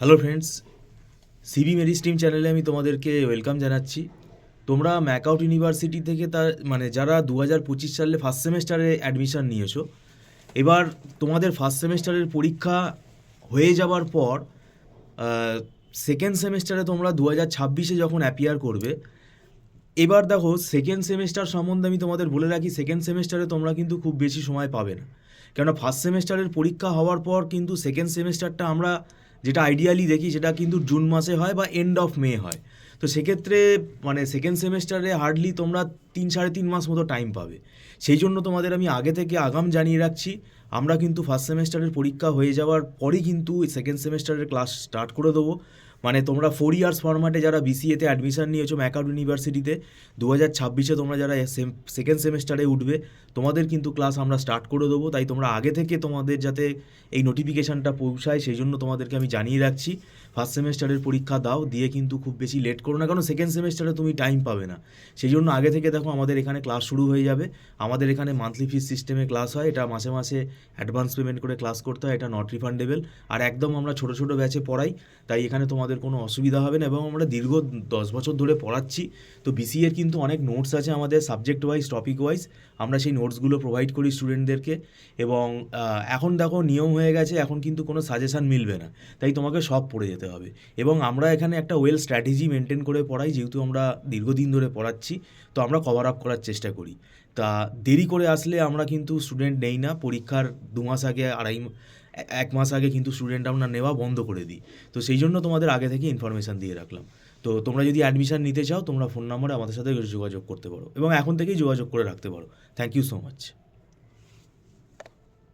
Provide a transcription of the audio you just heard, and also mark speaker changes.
Speaker 1: Hello friends, CB মেরি stream চ্যানেলে আমি তোমাদেরকে ওয়েলকাম জানাচ্ছি। তোমরা ম্যাকআউট ইউনিভার্সিটি থেকে যারা 2025 সালে ফার্স্ট সেমেস্টারে অ্যাডমিশন নিয়েছো, এবার তোমাদের ফার্স্ট সেমেস্টারের পরীক্ষা হয়ে যাওয়ার পর সেকেন্ড সেমেস্টারে তোমরা 2026-এ যখন অ্যাপিয়ার করবে, এবার দেখো সেকেন্ড সেমেস্টার সম্বন্ধে আমি তোমাদের বলে রাখি, সেকেন্ড সেমেস্টারে তোমরা কিন্তু খুব বেশি সময় পাবে না। কেননা ফার্স্ট সেমেস্টারের পরীক্ষা হওয়ার পর কিন্তু সেকেন্ড সেমেস্টারটা আমরা যেটা আইডিয়ালি দেখি সেটা কিন্তু জুন মাসে হয় বা এন্ড অফ মে হয়। তো সেক্ষেত্রে সেকেন্ড সেমেস্টারে হার্ডলি তোমরা 3-3.5 মাস মতো টাইম পাবে। সেই জন্য তোমাদের আমি আগে থেকে আগাম জানিয়ে রাখছি, আমরা কিন্তু ফার্স্ট সেমেস্টারের পরীক্ষা হয়ে যাওয়ার পরই কিন্তু সেকেন্ড সেমেস্টারের ক্লাস স্টার্ট করে দেবো। তোমরা 4 ইয়ার্স ফরম্যাটে যারা বিসিএতে অ্যাডমিশন নিয়েছো ম্যাকআউট ইউনিভার্সিটিতে, 2026-এ তোমরা যারা সেকেন্ড সেমেস্টারে উঠবে, তোমাদের কিন্তু ক্লাস আমরা স্টার্ট করে দেবো। তাই তোমরা আগে থেকে তোমাদের যাতে এই নোটিফিকেশানটা পৌঁছায় সেই জন্য তোমাদেরকে আমি জানিয়ে রাখছি, ফার্স্ট সেমেস্টারের পরীক্ষা দাও, দিয়ে কিন্তু খুব বেশি লেট করো না, কারণ সেকেন্ড সেমেস্টারে তুমি টাইম পাবে না। সেই জন্য আগে থেকে দেখো আমাদের এখানে ক্লাস শুরু হয়ে যাবে। আমাদের এখানে মান্থলি ফিস সিস্টেমে ক্লাস হয়, এটা মাসে মাসে অ্যাডভান্স পেমেন্ট করে ক্লাস করতে হয়, এটা নট রিফান্ডেবল। আর একদম আমরা ছোটো ছোটো ব্যাচে পড়াই, তাই এখানে তোমাদের কোনো অসুবিধা হবে না। এবং আমরা দীর্ঘ 10 বছর ধরে পড়াচ্ছি। তো বিসিএর কিন্তু অনেক নোটস আছে আমাদের সাবজেক্ট ওয়াইজ, টপিক ওয়াইজ, আমরা সেই নোটসগুলো প্রোভাইড করি স্টুডেন্টদেরকে। এবং এখন দেখো নিয়ম হয়ে গেছে, এখন কিন্তু কোনো সাজেশান মিলবে না, তাই তোমাকে সব পড়ে যেতে হবে। এবং আমরা এখানে একটা ওয়েল স্ট্র্যাটেজি মেনটেন করে পড়াই, যেহেতু আমরা দীর্ঘদিন ধরে পড়াচ্ছি, তো আমরা কভার আপ করার চেষ্টা করি। তা দেরি করে আসলে আমরা কিন্তু স্টুডেন্ট নেই না। পরীক্ষার 2 মাস আগে, 1 মাস আগে কিন্তু স্টুডেন্ট আমরা নেওয়া বন্ধ করে দিই। তো সেই জন্য তোমাদের আগে থেকে ইনফরমেশান দিয়ে রাখলাম। তো তোমরা যদি অ্যাডমিশান নিতে চাও, তোমরা ফোন নম্বরে আমাদের সাথে যোগাযোগ করতে পারো এবং এখন থেকেই যোগাযোগ করে রাখতে পারো। Thank you so much.